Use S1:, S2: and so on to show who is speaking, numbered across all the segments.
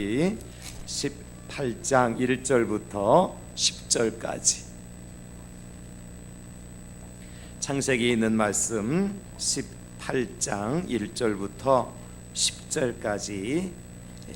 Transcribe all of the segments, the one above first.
S1: 18장 1절부터 10절까지 창세기에 있는 말씀 18장 1절부터 10절까지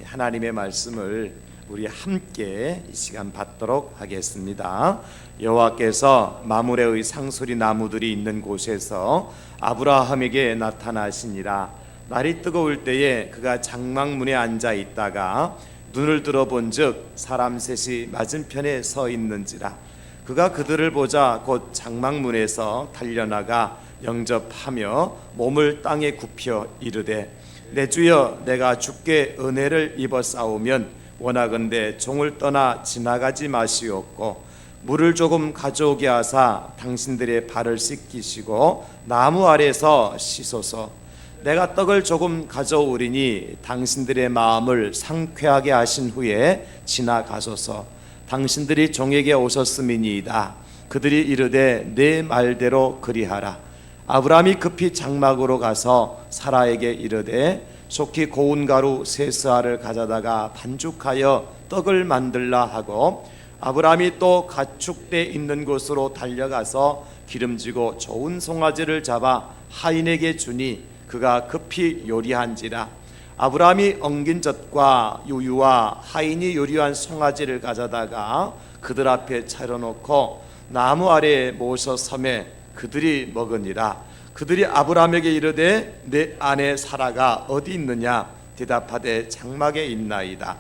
S1: 하나님의 말씀을 우리 함께 이 시간 받도록 하겠습니다. 여호와께서 마므레의 상소리 나무들이 있는 곳에서 아브라함에게 나타나시니라. 날이 뜨거울 때에 그가 장막문에 앉아 있다가 눈을 들어본즉 사람 셋이 맞은편에 서 있는지라. 그가 그들을 보자 곧 장막문에서 달려나가 영접하며 몸을 땅에 굽혀 이르되 내 주여, 내가 주께 은혜를 입어 싸우면 원하건대 종을 떠나 지나가지 마시옵고 물을 조금 가져오게 하사 당신들의 발을 씻기시고 나무 아래서 씻소서. 내가 떡을 조금 가져오리니 당신들의 마음을 상쾌하게 하신 후에 지나가소서. 당신들이 종에게 오셨음이니이다. 그들이 이르되 내 말대로 그리하라. 아브라함이 급히 장막으로 가서 사라에게 이르되 속히 고운 가루 세 스아를 가져다가 반죽하여 떡을 만들라 하고, 아브라함이 또 가축대 있는 곳으로 달려가서 기름지고 좋은 송아지를 잡아 하인에게 주니 그가 급히 요리한지라. 아브라함이 엉긴 젖과 유유와 하인이 요리한 송아지를 가져다가 그들 앞에 차려놓고 나무 아래에 모셔 섬에 그들이 먹으니라. 그들이 아브라함에게 이르되 내 아내 사라가 어디 있느냐? 대답하되 장막에 있나이다.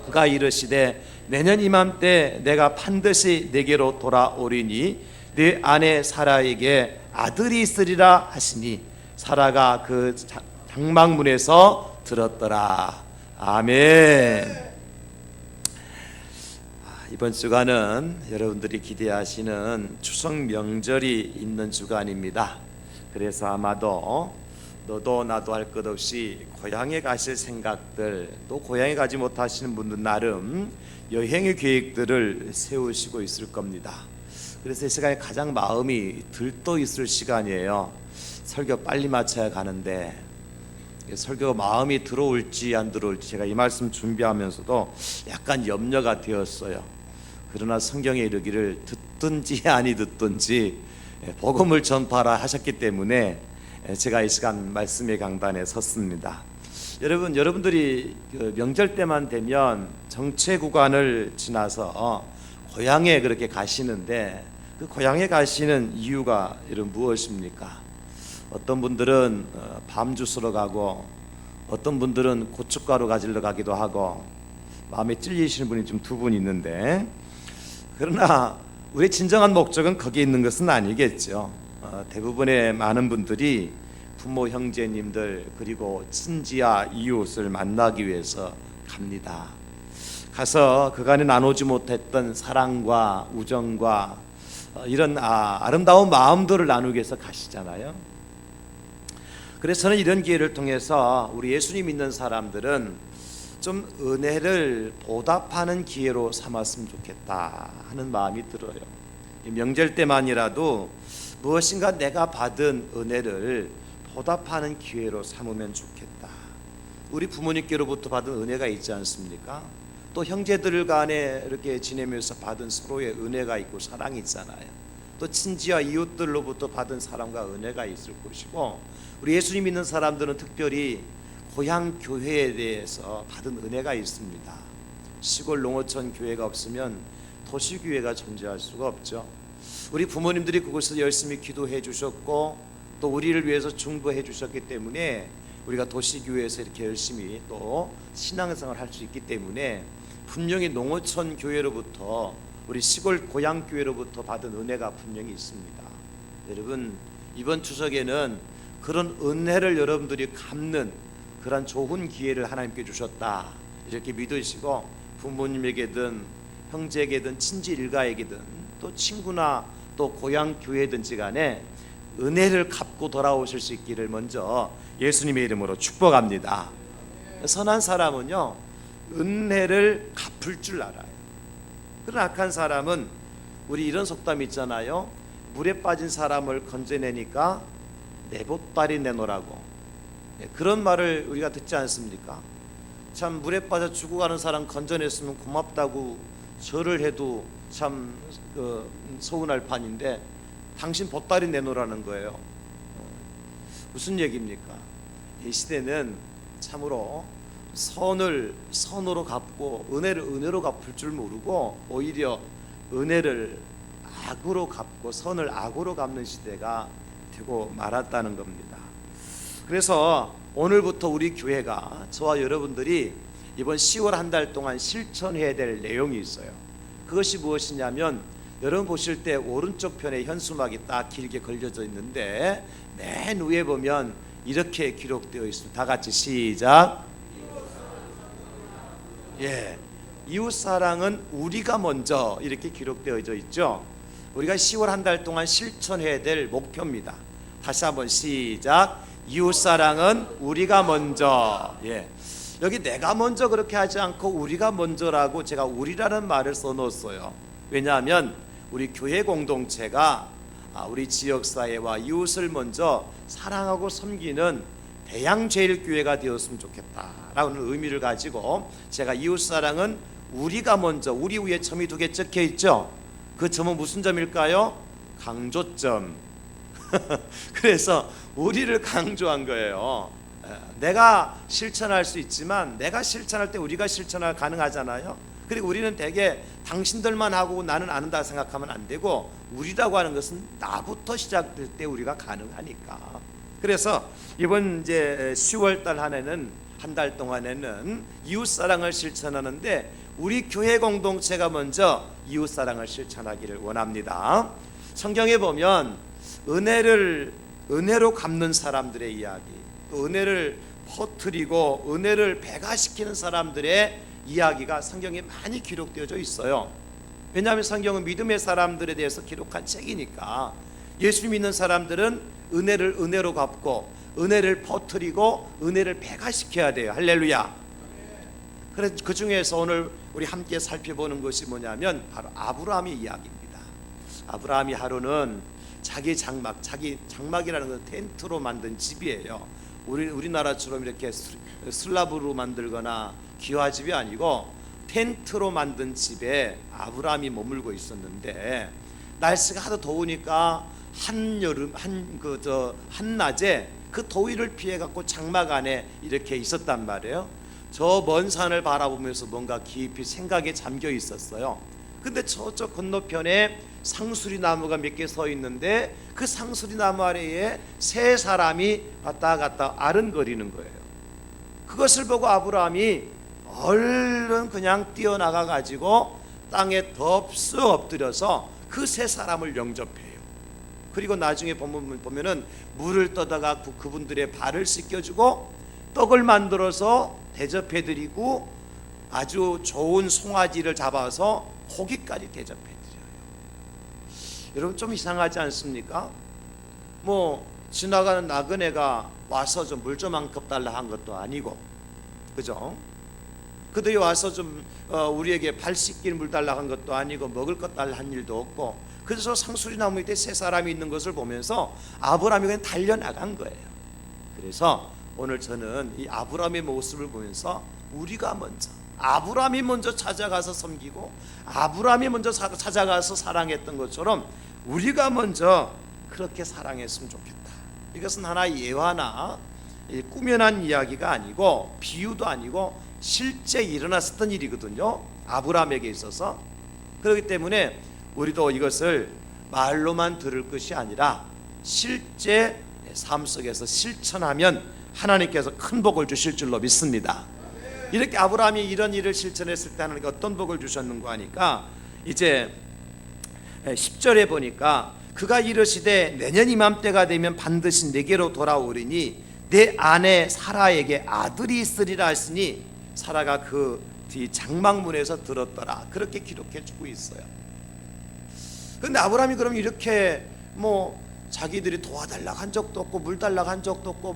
S1: 그가 이르시되 내년 이맘때 내가 반드시 내게로 돌아오리니 내 아내 사라에게 아들이 있으리라 하시니 사라가 그 장막문에서 들었더라. 아멘. 이번 주간은 여러분들이 기대하시는 추석 명절이 있는 주간입니다. 그래서 아마도 너도 나도 할 것 없이 고향에 가실 생각들, 또 고향에 가지 못하시는 분들 나름 여행의 계획들을 세우시고 있을 겁니다. 그래서 이 시간에 가장 마음이 들떠 있을 시간이에요. 설교 빨리 마쳐야 가는데 설교가 마음이 들어올지 안 들어올지 제가 이 말씀 준비하면서도 약간 염려가 되었어요. 그러나 성경에 이르기를 듣든지 아니 듣든지 복음을 전파하라 하셨기 때문에 제가 이 시간 말씀의 강단에 섰습니다. 여러분들이 명절 때만 되면 정체 구간을 지나서 고향에 그렇게 가시는데 그 고향에 가시는 이유가 무엇입니까? 어떤 분들은 밤 주스러 가고, 어떤 분들은 고춧가루 가지러 가기도 하고, 마음에 찔리시는 분이 좀 두 분 있는데, 그러나 우리의 진정한 목적은 거기에 있는 것은 아니겠죠. 대부분의 많은 분들이 부모 형제님들 그리고 친지와 이웃을 만나기 위해서 갑니다. 가서 그간에 나누지 못했던 사랑과 우정과 이런 아름다운 마음들을 나누기 위해서 가시잖아요. 그래서 저는 이런 기회를 통해서 우리 예수님 믿는 사람들은 좀 은혜를 보답하는 기회로 삼았으면 좋겠다 하는 마음이 들어요. 명절 때만이라도 무엇인가 내가 받은 은혜를 보답하는 기회로 삼으면 좋겠다. 우리 부모님께로부터 받은 은혜가 있지 않습니까? 또 형제들 간에 이렇게 지내면서 받은 서로의 은혜가 있고 사랑이 있잖아요. 또 친지와 이웃들로부터 받은 사랑과 은혜가 있을 것이고, 우리 예수님 믿는 사람들은 특별히 고향 교회에 대해서 받은 은혜가 있습니다. 시골 농어촌 교회가 없으면 도시 교회가 존재할 수가 없죠. 우리 부모님들이 그곳에서 열심히 기도해 주셨고 또 우리를 위해서 중보해 주셨기 때문에 우리가 도시 교회에서 이렇게 열심히 또 신앙생활을 할 수 있기 때문에 분명히 농어촌 교회로부터, 우리 시골 고향 교회로부터 받은 은혜가 분명히 있습니다. 여러분, 이번 추석에는 그런 은혜를 여러분들이 갚는 그런 좋은 기회를 하나님께 주셨다 이렇게 믿으시고, 부모님에게든 형제에게든 친지 일가에게든 또 친구나 또 고향 교회든지 간에 은혜를 갚고 돌아오실 수 있기를 먼저 예수님의 이름으로 축복합니다. 선한 사람은요 은혜를 갚을 줄 알아요. 그런 악한 사람은, 우리 이런 속담 있잖아요. 물에 빠진 사람을 건져내니까 내 보따리 내놓으라고. 그런 말을 우리가 듣지 않습니까? 참 물에 빠져 죽어가는 사람 건져냈으면 고맙다고 절을 해도 참 서운할 판인데 당신 보따리 내놓으라는 거예요. 무슨 얘기입니까? 이 시대는 참으로 선을 선으로 갚고 은혜를 은혜로 갚을 줄 모르고 오히려 은혜를 악으로 갚고 선을 악으로 갚는 시대가 되고 말았다는 겁니다. 그래서 오늘부터 우리 교회가 저와 여러분들이 이번 10월 한 달 동안 실천해야 될 내용이 있어요. 그것이 무엇이냐면 여러분 보실 때 오른쪽 편에 현수막이 딱 길게 걸려져 있는데 맨 위에 보면 이렇게 기록되어 있습니다. 다 같이 시작. 예, 이웃사랑은 우리가 먼저 이렇게 기록되어져 있죠. 우리가 10월 한 달 동안 실천해야 될 목표입니다. 다시 한번 시작. 이웃사랑은 우리가 먼저. 예, 여기 내가 먼저 그렇게 하지 않고 우리가 먼저라고 제가 우리라는 말을 써놓았어요. 왜냐하면 우리 교회 공동체가 우리 지역사회와 이웃을 먼저 사랑하고 섬기는 대양제일교회가 되었으면 좋겠다라는 의미를 가지고 제가 이웃사랑은 우리가 먼저, 우리 위에 점이 2개 적혀 있죠. 그 점은 무슨 점일까요? 강조점. 그래서 우리를 강조한 거예요. 내가 실천할 수 있지만 내가 실천할 때 우리가 실천할 가능하잖아요. 그리고 우리는 대개 당신들만 하고 나는 안 한다 생각하면 안 되고 우리라고 하는 것은 나부터 시작될 때 우리가 가능하니까. 그래서 이번 이제 10월 달 한 해는 한 달 동안에는 이웃사랑을 실천하는데 우리 교회 공동체가 먼저 이웃사랑을 실천하기를 원합니다. 성경에 보면 은혜로 갚는 사람들의 이야기, 또 은혜를 퍼뜨리고 은혜를 배가시키는 사람들의 이야기가 성경에 많이 기록되어져 있어요. 왜냐하면 성경은 믿음의 사람들에 대해서 기록한 책이니까. 예수 믿는 사람들은 은혜를 은혜로 갚고 은혜를 퍼뜨리고 은혜를 배가시켜야 돼요. 할렐루야. 그래서 그 중에서 오늘 우리 함께 살펴보는 것이 뭐냐면 바로 아브라함의 이야기입니다. 아브라함이 하루는 자기 장막이라는 건 텐트로 만든 집이에요. 우리나라처럼 이렇게 슬라브로 만들거나 기와집이 아니고 텐트로 만든 집에 아브라함이 머물고 있었는데 날씨가 하도 더우니까 한낮에 그 더위를 피해 갖고 장막 안에 이렇게 있었단 말이에요. 저 먼 산을 바라보면서 뭔가 깊이 생각에 잠겨 있었어요. 근데 저쪽 건너편에 상수리 나무가 몇 개 서 있는데 그 상수리 나무 아래에 세 사람이 왔다 갔다 아른거리는 거예요. 그것을 보고 아브라함이 얼른 그냥 뛰어나가 가지고 땅에 덥석 엎드려서 그 세 사람을 영접해요. 그리고 나중에 보면은 물을 떠다가 그분들의 발을 씻겨주고 떡을 만들어서 대접해드리고 아주 좋은 송아지를 잡아서 고기까지 대접해드려요. 여러분 좀 이상하지 않습니까? 뭐 지나가는 나그네가 와서 좀 물 좀 한 컵 달라 한 것도 아니고, 그죠? 그들이 와서 좀 우리에게 발 씻길 물 달라 한 것도 아니고 먹을 것 달라 한 일도 없고, 그래서 상수리 나무 밑에 세 사람이 있는 것을 보면서 아브라함이 그냥 달려나간 거예요. 그래서 오늘 저는 이 아브라함의 모습을 보면서 우리가 먼저, 아브라함이 먼저 찾아가서 섬기고 아브라함이 먼저 찾아가서 사랑했던 것처럼 우리가 먼저 그렇게 사랑했으면 좋겠다. 이것은 하나의 예화나 꾸며난 이야기가 아니고 비유도 아니고 실제 일어났었던 일이거든요, 아브라함에게 있어서. 그렇기 때문에 우리도 이것을 말로만 들을 것이 아니라 실제 삶 속에서 실천하면 하나님께서 큰 복을 주실 줄로 믿습니다. 이렇게 아브라함이 이런 일을 실천했을 때 하나님께 어떤 복을 주셨는가 하니까 이제 10절에 보니까 그가 이르시되 내년 이맘때가 되면 반드시 내게로 돌아오리니 내 아내 사라에게 아들이 있으리라 했으니 사라가 그 뒤 장막문에서 들었더라. 그렇게 기록해 주고 있어요. 근데 아브라함이 그럼 이렇게 뭐 자기들이 도와달라고 한 적도 없고 물 달라고 한 적도 없고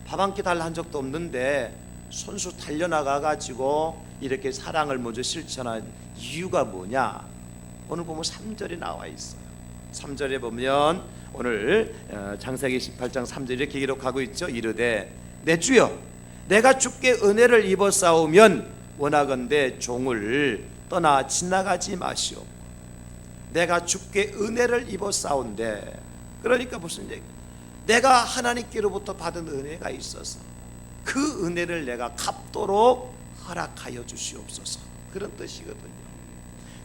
S1: 밥 한 끼 달라 한 적도 없는데 손수 달려나가 가지고 이렇게 사랑을 먼저 실천한 이유가 뭐냐? 오늘 보면 3절에 나와 있어요. 3절에 보면 오늘 창세기 18장 3절 이렇게 기록하고 있죠. 이르되 내 주여 내가 주께 은혜를 입어 싸우면 원하건대 종을 떠나 지나가지 마시오. 내가 주께 은혜를 입어 싸운데, 그러니까 무슨 얘기? 내가 하나님께로부터 받은 은혜가 있어서 그 은혜를 내가 갚도록 허락하여 주시옵소서, 그런 뜻이거든요.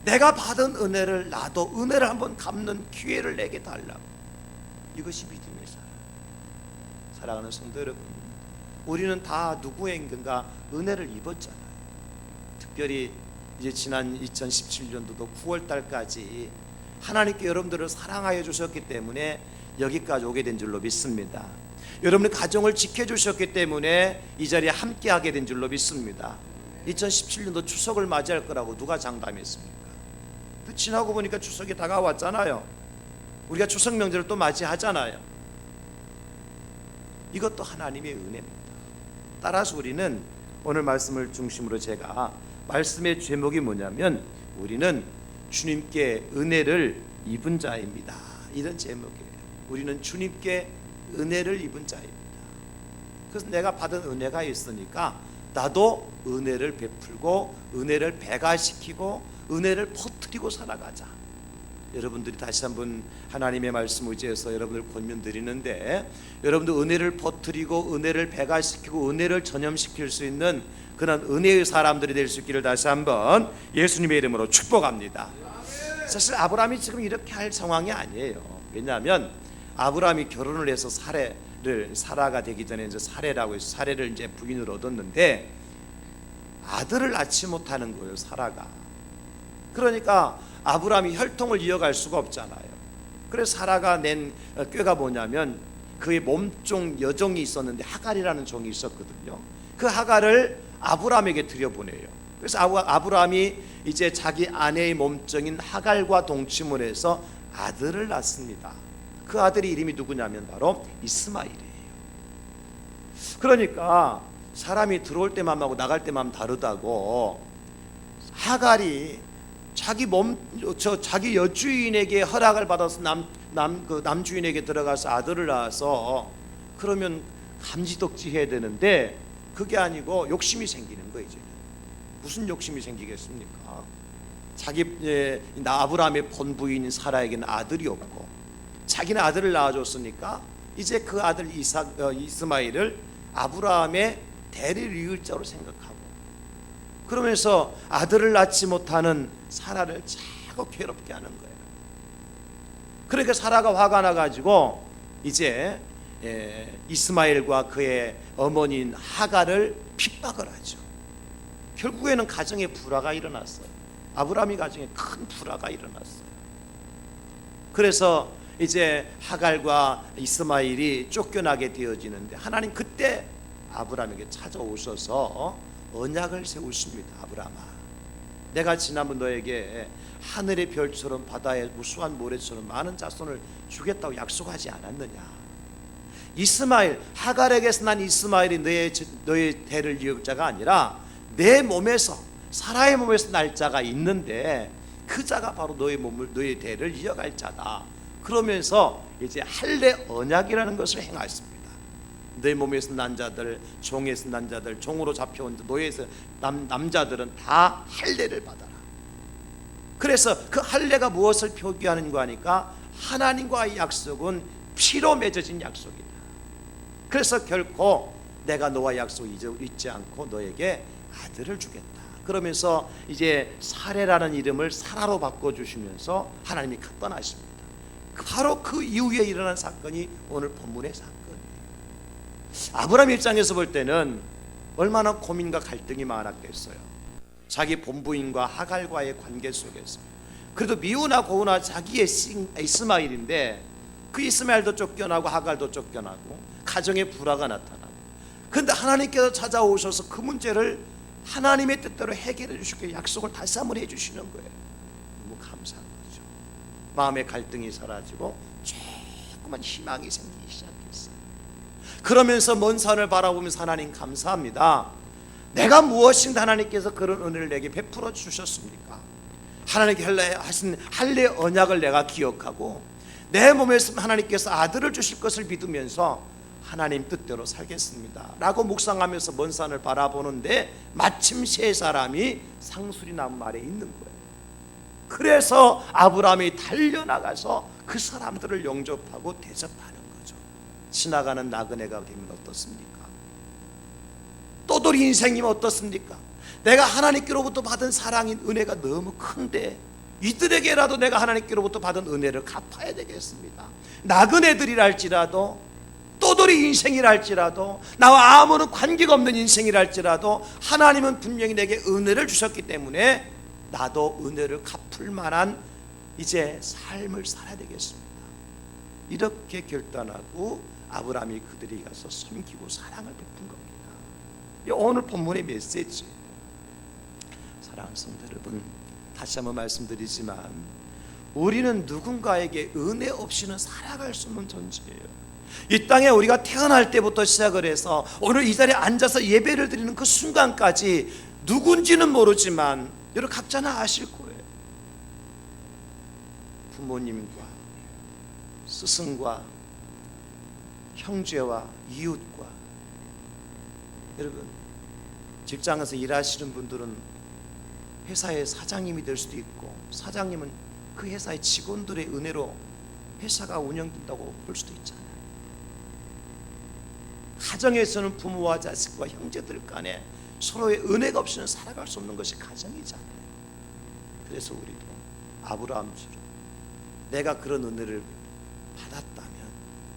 S1: 내가 받은 은혜를 나도 은혜를 한번 갚는 기회를 내게 달라고. 이것이 믿음의 사랑. 사랑하는 성도 여러분, 우리는 다 누구에게인가 은혜를 입었잖아요. 특별히 이제 지난 2017년도도 9월 달까지 하나님께 여러분들을 사랑하여 주셨기 때문에 여기까지 오게 된 줄로 믿습니다. 여러분의 가정을 지켜주셨기 때문에 이 자리에 함께하게 된 줄로 믿습니다. 2017년도 추석을 맞이할 거라고 누가 장담했습니까? 지나고 보니까 추석이 다가왔잖아요. 우리가 추석 명절을 또 맞이하잖아요. 이것도 하나님의 은혜입니다. 따라서 우리는 오늘 말씀을 중심으로 제가 말씀의 제목이 뭐냐면 우리는 주님께 은혜를 입은 자입니다, 이런 제목이에요. 우리는 주님께 은혜를 입은 자입니다. 그래서 내가 받은 은혜가 있으니까 나도 은혜를 베풀고 은혜를 배가시키고 은혜를 퍼뜨리고 살아가자. 여러분들이 다시 한번 하나님의 말씀 의지해서 여러분들 권면드리는데, 여러분들 은혜를 퍼뜨리고 은혜를 배가시키고 은혜를 전염시킬 수 있는 그런 은혜의 사람들이 될 수 있기를 다시 한번 예수님의 이름으로 축복합니다. 사실 아브라함이 지금 이렇게 할 상황이 아니에요. 왜냐하면 아브라함이 결혼을 해서 사라가 되기 전에 이제 사례라고 해서 사례를 이제 부인을 얻었는데 아들을 낳지 못하는 거예요, 사라가. 그러니까 아브라함이 혈통을 이어갈 수가 없잖아요. 그래서 사라가 낸 꾀가 뭐냐면 그의 몸종 여종이 있었는데 하갈이라는 종이 있었거든요. 그 하갈을 아브라함에게 들여보내요. 그래서 아브라함이 이제 자기 아내의 몸종인 하갈과 동침을 해서 아들을 낳습니다. 그 아들의 이름이 누구냐면 바로 이스마엘이에요. 그러니까 사람이 들어올 때 마음하고 나갈 때 마음 다르다고, 하갈이 자기 여주인에게 허락을 받아서 남주인에게 들어가서 아들을 낳아서 그러면 감지덕지 해야 되는데 그게 아니고 욕심이 생기는 거예요. 이제 무슨 욕심이 생기겠습니까? 아브라함의 본부인 사라에게는 아들이 없고 자기는 아들을 낳아줬으니까 이제 그 아들 이스마엘을 아브라함의 대를 이을 자로 생각하고, 그러면서 아들을 낳지 못하는 사라를 자꾸 괴롭게 하는 거예요. 그러니까 사라가 화가 나가지고 이제 이스마엘과 그의 어머니인 하갈을 핍박을 하죠. 결국에는 가정에 불화가 일어났어요. 아브라함이 가정에 큰 불화가 일어났어요. 그래서 이제 하갈과 이스마엘이 쫓겨나게 되어지는데 하나님 그때 아브라함에게 찾아오셔서 언약을 세우십니다. 아브라함아, 내가 지난번 너에게 하늘의 별처럼 바다의 무수한 모래처럼 많은 자손을 주겠다고 약속하지 않았느냐? 이스마엘, 하갈에게서 난 이스마엘이 너의 대를 이을 자가 아니라 내 몸에서, 사라의 몸에서 날 자가 있는데 그 자가 바로 너의 대를 이어갈 자다. 그러면서 이제 할례 언약이라는 것을 행하십니다. 내 몸에서 난 자들, 종에서 난 자들, 종으로 잡혀온 노예에서 남자들은 다 할례를 받아라. 그래서 그 할례가 무엇을 표기하는가 하니까 하나님과의 약속은 피로 맺어진 약속이다. 그래서 결코 내가 너와 약속 잊지 않고 너에게 아들을 주겠다. 그러면서 이제 사레라는 이름을 사라로 바꿔주시면서 하나님이 떠나십니다. 바로 그 이후에 일어난 사건이 오늘 본문의 사건이에요. 아브라함 입장에서 볼 때는 얼마나 고민과 갈등이 많았겠어요. 자기 본부인과 하갈과의 관계 속에서 그래도 미우나 고우나 자기의 이스마엘인데 그 이스마엘도 쫓겨나고 하갈도 쫓겨나고 가정에 불화가 나타나고, 그런데 하나님께서 찾아오셔서 그 문제를 하나님의 뜻대로 해결해 주시고 약속을 다시 한번 해주시는 거예요. 너무 감사한 거죠. 마음의 갈등이 사라지고 조그만 희망이 생기기 시작했어요. 그러면서 먼 산을 바라보면서 하나님 감사합니다. 내가 무엇인가 하나님께서 그런 은혜를 내게 베풀어 주셨습니까? 하나님께 하신 할례 언약을 내가 기억하고 내 몸에서 하나님께서 아들을 주실 것을 믿으면서 하나님 뜻대로 살겠습니다 라고 묵상하면서 먼 산을 바라보는데 마침 세 사람이 상수리 나무 아래에 있는 거예요. 그래서 아브라함이 달려나가서 그 사람들을 영접하고 대접하는 거죠. 지나가는 나그네가 되면 어떻습니까? 떠돌이 인생이면 어떻습니까? 내가 하나님께로부터 받은 사랑인 은혜가 너무 큰데 이들에게라도 내가 하나님께로부터 받은 은혜를 갚아야 되겠습니다. 나그네들이랄지라도 떠돌이 인생이랄지라도 나와 아무런 관계가 없는 인생이랄지라도 하나님은 분명히 내게 은혜를 주셨기 때문에 나도 은혜를 갚을 만한 이제 삶을 살아야 되겠습니다. 이렇게 결단하고 아브라함이 그들이 가서 섬기고 사랑을 베푼 겁니다. 오늘 본문의 메시지, 사랑하는 성도 여러분, 다시 한번 말씀드리지만 우리는 누군가에게 은혜 없이는 살아갈 수 없는 존재예요. 이 땅에 우리가 태어날 때부터 시작을 해서 오늘 이 자리에 앉아서 예배를 드리는 그 순간까지 누군지는 모르지만 여러분 각자는 아실 거예요. 부모님과 스승과 형제와 이웃과, 여러분 직장에서 일하시는 분들은 회사의 사장님이 될 수도 있고 사장님은 그 회사의 직원들의 은혜로 회사가 운영된다고 볼 수도 있잖아요. 가정에서는 부모와 자식과 형제들 간에 서로의 은혜가 없이는 살아갈 수 없는 것이 가정이잖아요. 그래서 우리도 아브라함처럼 내가 그런 은혜를 받았다면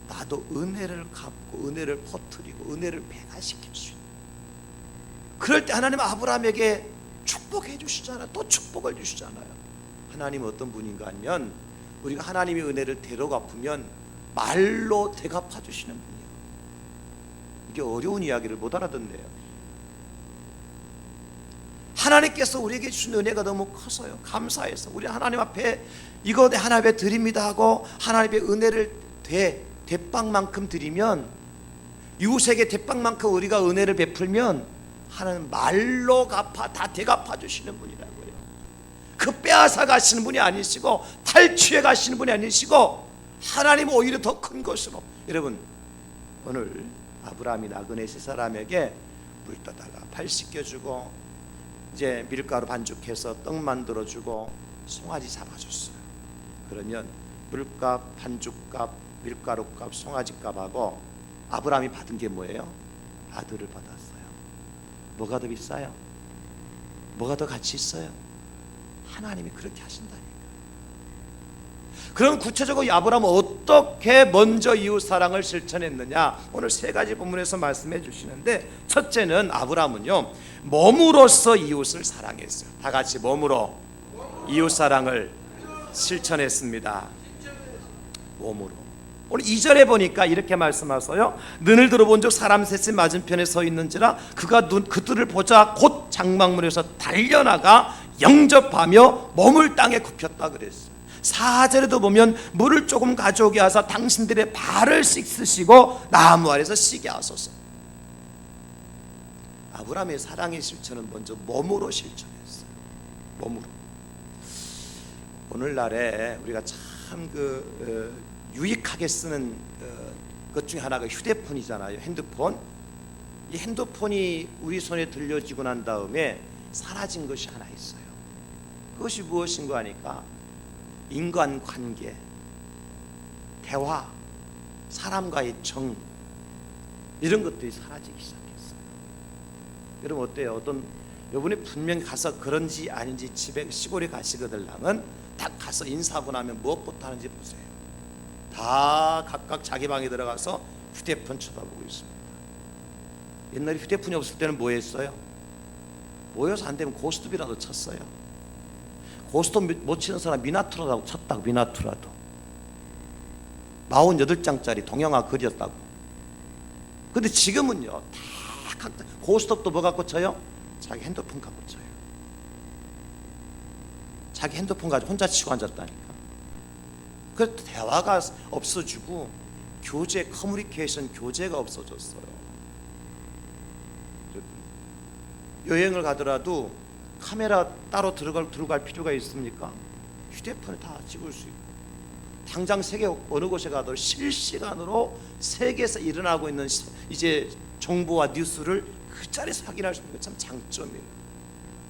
S1: 나도 은혜를 갚고 은혜를 퍼뜨리고 은혜를 배가시킬 수 있는, 그럴 때 하나님 아브라함에게 축복해 주시잖아요. 또 축복을 주시잖아요. 하나님은 어떤 분인가 하면 우리가 하나님의 은혜를 대로 갚으면 말로 대갚아 주시는 분이에요. 이게 어려운 이야기를 못 알아듣네요. 하나님께서 우리에게 주신 은혜가 너무 커서요, 감사해서 우리 하나님 앞에 이거 하나님 앞에 드립니다 하고 하나님의 은혜를 대빵만큼 드리면, 이웃에게 대빵만큼 우리가 은혜를 베풀면 하나님 말로 다 대갚아 주시는 분이라고요. 그 빼앗아 가시는 분이 아니시고 탈취해 가시는 분이 아니시고 하나님은 오히려 더 큰 것으로. 여러분 오늘 아브라함이 나그네 세 사람에게 물 떠다가 발 씻겨주고 이제 밀가루 반죽해서 떡 만들어주고 송아지 잡아줬어요. 그러면 물값, 반죽값, 밀가루값, 송아지값하고 아브라함이 받은 게 뭐예요? 아들을 받았어요. 뭐가 더 비싸요? 뭐가 더 가치 있어요? 하나님이 그렇게 하신다니까. 그럼 구체적으로 아브라함은 어떻게 먼저 이웃 사랑을 실천했느냐? 오늘 세 가지 본문에서 말씀해 주시는데, 첫째는 아브라함은요 몸으로써 이웃을 사랑했어요. 다 같이 몸으로 이웃 사랑을 실천했습니다. 몸으로. 오늘 2절에 보니까 이렇게 말씀하세요. 눈을 들어본 적 사람 셋이 맞은편에 서 있는지라 그가 그들을 보자 곧 장막문에서 달려나가 영접하며 몸을 땅에 굽혔다 그랬어요. 4절에도 보면 물을 조금 가져오게 하사 당신들의 발을 씻으시고 나무 아래서 쉬게 하소서. 아브라함의 사랑의 실천은 먼저 몸으로 실천했어요. 몸으로. 오늘날에 우리가 참 유익하게 쓰는 것 중에 하나가 휴대폰이잖아요. 핸드폰. 이 핸드폰이 우리 손에 들려지고 난 다음에 사라진 것이 하나 있어요. 그것이 무엇인가 하니까 인간관계, 대화, 사람과의 정, 이런 것들이 사라지기 시작했어요. 여러분 어때요? 어떤 여러분이 분명히 가서 그런지 아닌지 집에 시골에 가시거들랑은 딱 가서 인사하고 나면 무엇부터 하는지 보세요. 다 각각 자기 방에 들어가서 휴대폰 쳐다보고 있습니다. 옛날에 휴대폰이 없을 때는 뭐 했어요? 모여서 안 되면 고스톱이라도 쳤어요. 고스톱 못 치는 사람 미나투라도 쳤다고. 미나투라도 48장짜리 동영화 그렸다고. 근데 지금은요 다 각자 고스톱도 뭐 갖고 쳐요? 자기 핸드폰 갖고 쳐요. 자기 핸드폰 가지고 혼자 치고 앉았다니까. 그 대화가 없어지고 교제, 커뮤니케이션 교제가 없어졌어요. 여행을 가더라도 카메라 따로 들고 갈 필요가 있습니까? 휴대폰에 다 찍을 수 있고, 당장 세계 어느 곳에 가도 실시간으로 세계에서 일어나고 있는 이제 정보와 뉴스를 그 자리에서 확인할 수 있는 게 참 장점이에요.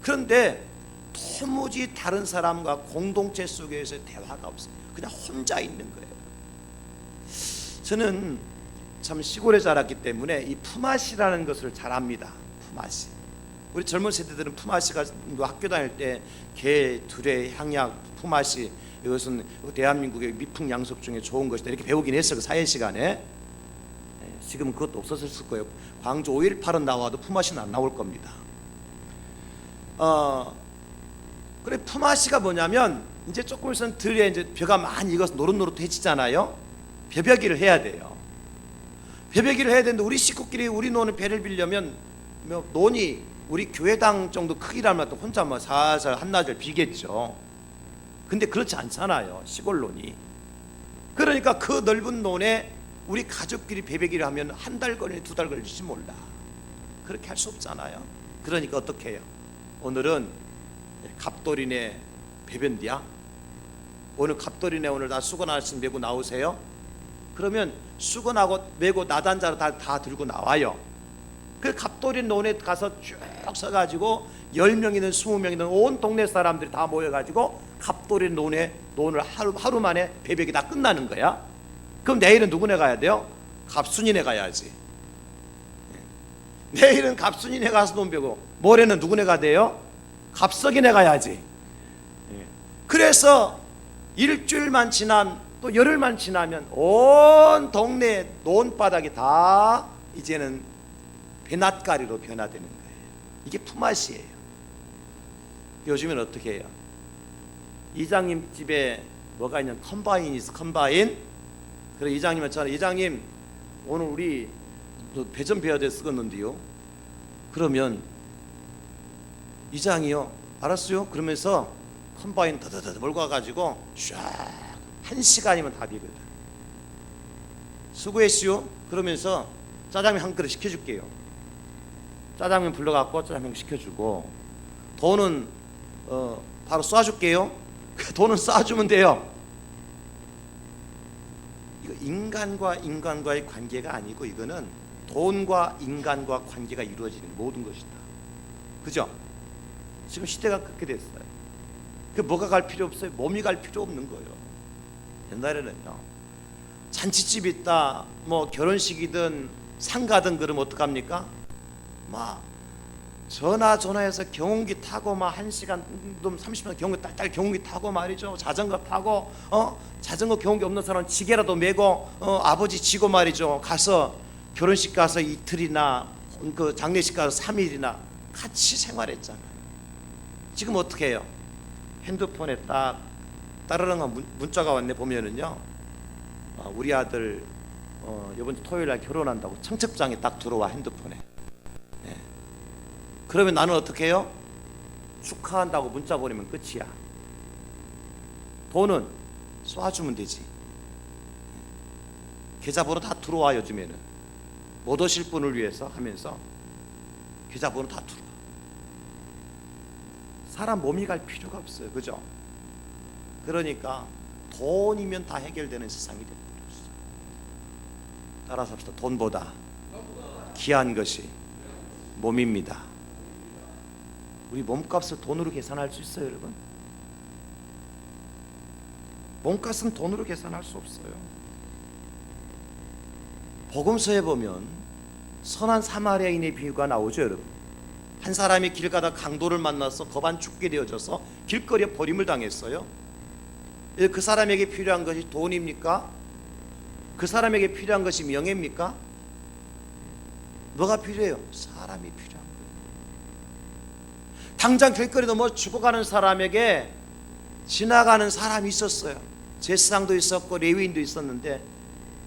S1: 그런데 도무지 다른 사람과 공동체 속에서 대화가 없어요. 그냥 혼자 있는 거예요. 저는 참 시골에 자랐기 때문에 이 품앗이라는 것을 잘 압니다. 품앗이. 우리 젊은 세대들은 품앗이가 학교 다닐 때 개, 두레, 향약, 품앗이 이것은 대한민국의 미풍양속 중에 좋은 것이다 이렇게 배우긴 했어요. 그 사회 시간에. 지금은 그것도 없었을 거예요. 광주 5.18은 나와도 품앗이는 안 나올 겁니다. 그래 품앗이가 뭐냐면 이제 조금 있으면 들에 이제 벼가 많이 익어서 노릇노릇해지잖아요. 벼벼기를 해야 돼요. 벼벼기를 해야 되는데 우리 식구끼리 우리 노는 배를 빌려면 논이 우리 교회당 정도 크기라면 또 혼자 뭐 살살 한나절 비겠죠. 근데 그렇지 않잖아요. 시골 논이. 그러니까 그 넓은 논에 우리 가족끼리 벼벼기를 하면 한 달 걸리지 2달 걸릴지 몰라. 그렇게 할 수 없잖아요. 그러니까 어떻게 해요? 오늘은 갑돌이네 배변디야. 오늘 갑돌이네 오늘 다 수건 하나씩 메고 나오세요. 그러면 수건하고 메고 나단자로 다 들고 나와요. 그 갑돌이 논에 가서 쭉 서가지고 10명이든 20명이든 온 동네 사람들이 다 모여가지고 갑돌이 논에 논을 하루 만에 배벽이 다 끝나는 거야. 그럼 내일은 누구네 가야 돼요? 갑순이네 가야지. 내일은 갑순이네 가서 논 배고 모레는 누구네 가야 돼요? 갑석이네 가야지. 그래서 일주일만 지난 또 열흘만 지나면 온 동네 논바닥이 다 이제는 배낫가리로 변화되는 거예요. 이게 품앗이에요. 요즘엔 어떻게 해요? 이장님 집에 뭐가 있냐면 컴바인이 있어. 컴바인. 그래 이장님은 저는 이장님 오늘 우리 배 좀 베어야 돼 쓰겠는데요. 그러면 이장이요 알았어요. 그러면서 컴바인 더더더 몰고 와가지고 쫙 1시간이면 다 비거든. 수고했시오. 그러면서 짜장면 한 그릇 시켜줄게요. 짜장면 불러갖고 짜장면 시켜주고 돈은 바로 쏴줄게요. 돈은 쏴주면 돼요. 이거 인간과 인간과의 관계가 아니고 이거는 돈과 인간과 관계가 이루어지는 모든 것이다. 그죠? 지금 시대가 그렇게 됐어요. 그 뭐가 갈 필요 없어요. 몸이 갈 필요 없는 거예요. 옛날에는요 잔치집 있다 뭐 결혼식이든 상가든 그러면 어떡합니까? 막 전화해서 경운기 타고 막 1시간 30분 경운기 딸딸 경운기 타고 말이죠. 자전거 타고 자전거 경운기 없는 사람은 지게라도 메고 아버지 지고 말이죠. 가서 결혼식 가서 이틀이나 그 장례식 가서 3일이나 같이 생활했잖아요. 지금 어떻게 해요? 핸드폰에 딱 따르릉한 문자가 왔네. 보면은요 우리 아들 이번 주 토요일 날 결혼한다고 청첩장에 딱 들어와 핸드폰에. 네. 그러면 나는 어떻게 해요? 축하한다고 문자 보내면 끝이야. 돈은 쏴주면 되지. 계좌번호 다 들어와. 요즘에는 못 오실 분을 위해서 하면서 계좌번호 다 들어와. 사람 몸이 갈 필요가 없어요. 그죠? 그러니까 돈이면 다 해결되는 세상이 됩니다. 따라서 합시다. 돈보다 귀한 것이 몸입니다. 우리 몸값을 돈으로 계산할 수 있어요, 여러분? 몸값은 돈으로 계산할 수 없어요. 복음서에 보면 선한 사마리아인의 비유가 나오죠, 여러분. 한 사람이 길 가다 강도를 만나서 겁안 죽게 되어져서 길거리에 버림을 당했어요. 그 사람에게 필요한 것이 돈입니까? 그 사람에게 필요한 것이 명예입니까? 뭐가 필요해요? 사람이 필요한 거예요. 당장 길거리 넘어 죽어가는 사람에게 지나가는 사람이 있었어요. 제사장도 있었고 레위인도 있었는데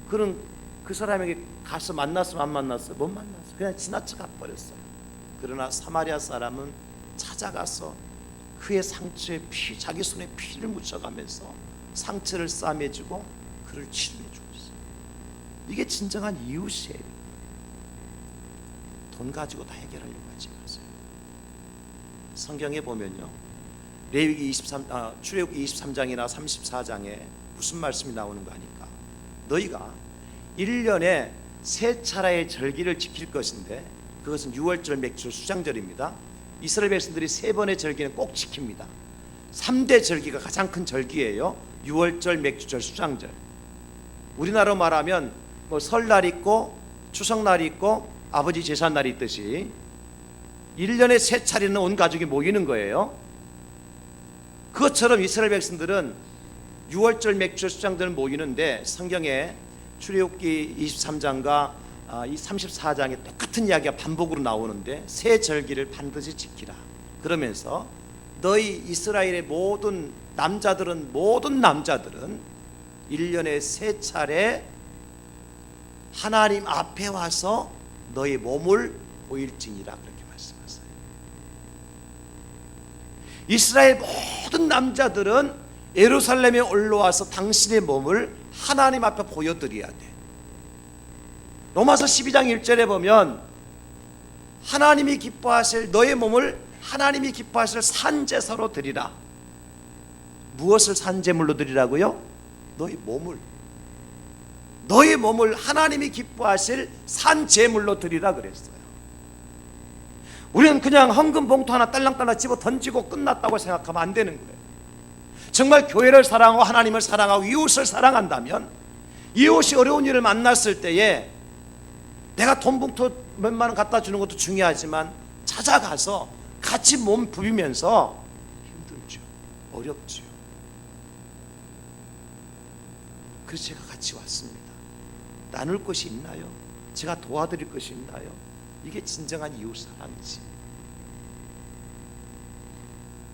S1: 그는 그 사람에게 가서 만났으면 안 만났어요? 못 만났어요. 그냥 지나쳐 가버렸어요. 그러나 사마리아 사람은 찾아가서 그의 상처에 자기 손에 피를 묻혀가면서 상처를 싸매주고 그를 치료해주고 있어요. 이게 진정한 이웃이에요. 돈 가지고 다 해결하려고 하지 마세요. 성경에 보면요, 출애굽기 23장이나 34장에 무슨 말씀이 나오는 거 아니까? 너희가 1년에 세 차례의 절기를 지킬 것인데 그것은 유월절, 맥주절, 수장절입니다. 이스라엘 백성들이 세 번의 절기는 꼭 지킵니다. 3대 절기가 가장 큰 절기예요. 유월절, 맥주절, 수장절. 우리나라로 말하면 뭐 설날 있고 추석날 있고 아버지 제삿날이 있듯이 1년에 세 차례는 온 가족이 모이는 거예요. 그것처럼 이스라엘 백성들은 유월절, 맥주절, 수장절을 모이는데 성경에 출애굽기 23장과 이 34장에 똑같은 이야기가 반복으로 나오는데 새 절기를 반드시 지키라. 그러면서 너희 이스라엘의 모든 남자들은 1년에 세 차례 하나님 앞에 와서 너희 몸을 보일지니라 그렇게 말씀하세요. 이스라엘 모든 남자들은 예루살렘에 올라와서 당신의 몸을 하나님 앞에 보여드려야 돼. 로마서 12장 1절에 보면 하나님이 기뻐하실 너의 몸을 하나님이 기뻐하실 산제사로 드리라. 무엇을 산제물로 드리라고요? 너의 몸을 하나님이 기뻐하실 산제물로 드리라 그랬어요. 우리는 그냥 헌금 봉투 하나 딸랑딸랑 집어 던지고 끝났다고 생각하면 안 되는 거예요. 정말 교회를 사랑하고 하나님을 사랑하고 이웃을 사랑한다면 이웃이 어려운 일을 만났을 때에 내가 돈 봉투 몇만 원 갖다 주는 것도 중요하지만 찾아가서 같이 몸 부비면서 힘들죠. 어렵죠. 그래서 제가 같이 왔습니다. 나눌 것이 있나요? 제가 도와드릴 것이 있나요? 이게 진정한 이웃 사랑이지.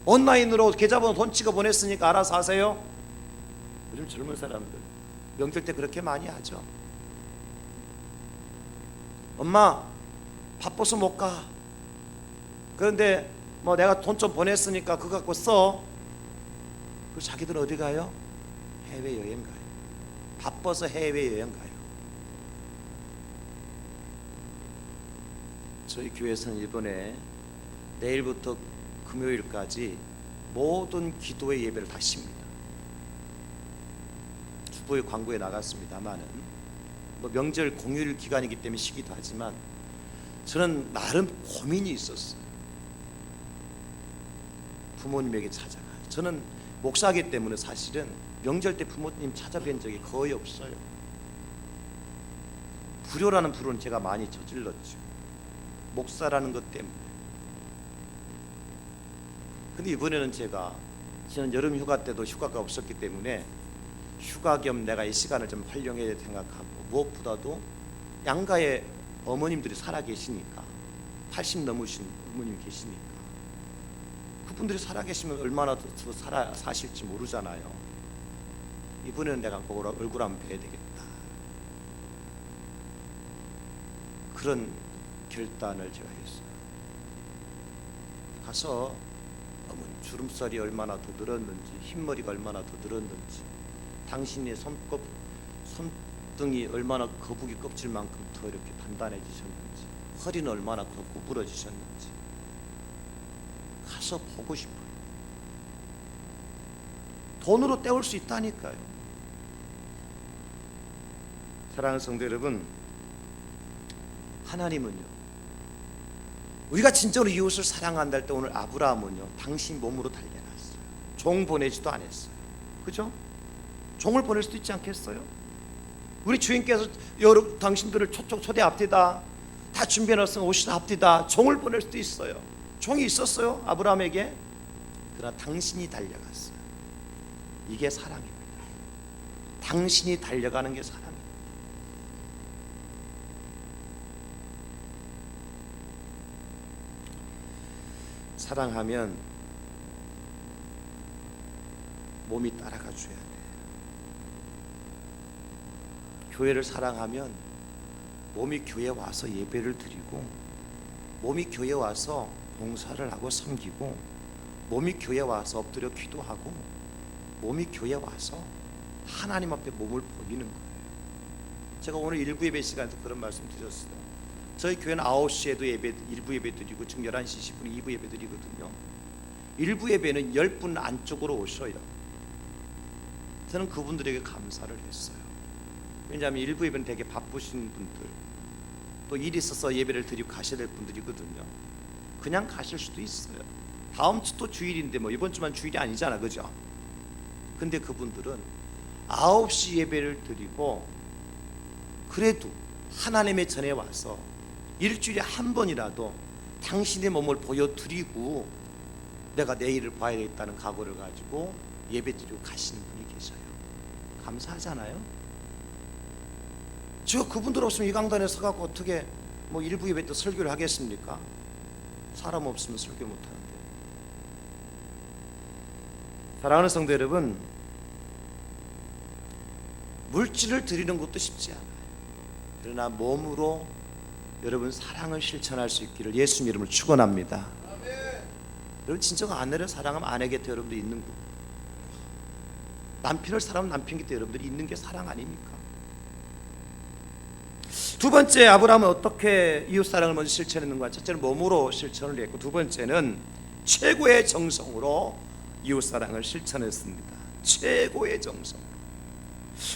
S1: 온라인으로 계좌번호 돈 찍어 보냈으니까 알아서 하세요. 요즘 젊은 사람들 명절 때 그렇게 많이 하죠. 엄마 바빠서 못 가. 그런데 뭐 내가 돈 좀 보냈으니까 그거 갖고 써. 그리고 자기들은 어디 가요? 해외여행 가요. 바빠서 해외여행 가요. 저희 교회에서는 이번에 내일부터 금요일까지 모든 기도의 예배를 다 쉽니다. 주보의 광고에 나갔습니다만은 뭐 명절 공휴일 기간이기 때문에 쉬기도 하지만 저는 나름 고민이 있었어요. 부모님에게 찾아가. 저는 목사이기 때문에 사실은 명절 때 부모님 찾아뵌 적이 거의 없어요. 불효라는 불은 제가 많이 저질렀죠. 목사라는 것 때문에. 근데 이번에는 저는 여름 휴가 때도 휴가가 없었기 때문에 휴가 겸 내가 이 시간을 좀 활용해야 생각하고, 무엇보다도 양가에 어머님들이 살아 계시니까, 80 넘으신 어머님 계시니까 그분들이 살아 계시면 얼마나 더 사실지 모르잖아요. 이번에는 내가 얼굴 한번 뵈야 되겠다. 그런 결단을 제가 했어요. 가서 어머니 주름살이 얼마나 더 늘었는지, 흰머리가 얼마나 더 늘었는지, 당신의 손등이 얼마나 거북이 껍질만큼 더 이렇게 단단해지셨는지, 허리는 얼마나 더 구부러지셨는지 가서 보고 싶어요. 돈으로 때울 수 있다니까요. 사랑하는 성도 여러분, 하나님은요, 우리가 진짜로 이웃을 사랑한다 할 때 오늘 아브라함은요, 당신 몸으로 달려났어요. 종 보내지도 않았어요. 그죠? 종을 보낼 수도 있지 않겠어요? 우리 주인께서 당신들을 초대합디다, 다 준비해놨으면 오시다 합디다, 종을 보낼 수도 있어요. 종이 있었어요, 아브라함에게. 그러나 당신이 달려갔어요. 이게 사랑입니다. 당신이 달려가는 게 사랑입니다. 사랑하면 몸이 따라가 줘야 돼요. 교회를 사랑하면 몸이 교회 와서 예배를 드리고, 몸이 교회 와서 봉사를 하고 섬기고, 몸이 교회 와서 엎드려 기도하고, 몸이 교회 와서 하나님 앞에 몸을 보이는 거예요. 제가 오늘 일부 예배 시간에서 그런 말씀 드렸어요. 저희 교회는 9시에도 일부 예배 드리고 지금 11시 10분에 2부 예배 드리거든요. 일부 예배는 10분 안쪽으로 오셔요. 저는 그분들에게 감사를 했어요. 왜냐하면 일부 예배는 되게 바쁘신 분들, 또 일이 있어서 예배를 드리고 가셔야 될 분들이거든요. 그냥 가실 수도 있어요. 다음 주 또 주일인데 뭐 이번 주만 주일이 아니잖아, 그죠? 근데 그분들은 9시 예배를 드리고 그래도 하나님의 전에 와서 일주일에 한 번이라도 당신의 몸을 보여드리고 내가 내일을 봐야 되겠다는 각오를 가지고 예배 드리고 가시는 분이 계셔요. 감사하잖아요. 제가 그분들 없으면 이 강단에 서갖고 어떻게 뭐 일부 예배 때 설교를 하겠습니까? 사람 없으면 설교 못하는데. 사랑하는 성도 여러분, 물질을 드리는 것도 쉽지 않아요. 그러나 몸으로 여러분 사랑을 실천할 수 있기를 예수님 이름으로 축원합니다. 여러분 진짜가 아내를 사랑하면 아내 곁에 여러분들이 있는 거, 남편을 사랑하면 남편 곁에 여러분들이 있는 게 사랑 아닙니까? 두 번째, 아브라함은 어떻게 이웃사랑을 먼저 실천했는가? 첫째는 몸으로 실천을 했고, 두 번째는 최고의 정성으로 이웃사랑을 실천했습니다. 최고의 정성.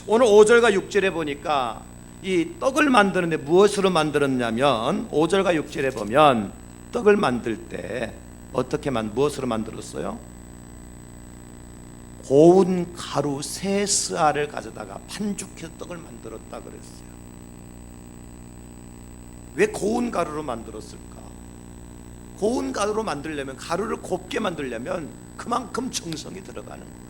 S1: 오늘 5절과 6절에 보니까 이 떡을 만드는데 무엇으로 만들었냐면 5절과 6절에 보면 떡을 만들 때 어떻게 무엇으로 만들었어요? 고운 가루 세 스아를 가져다가 반죽해서 떡을 만들었다 그랬어요. 왜 고운 가루로 만들었을까? 고운 가루로 만들려면, 가루를 곱게 만들려면 그만큼 정성이 들어가는 거예요.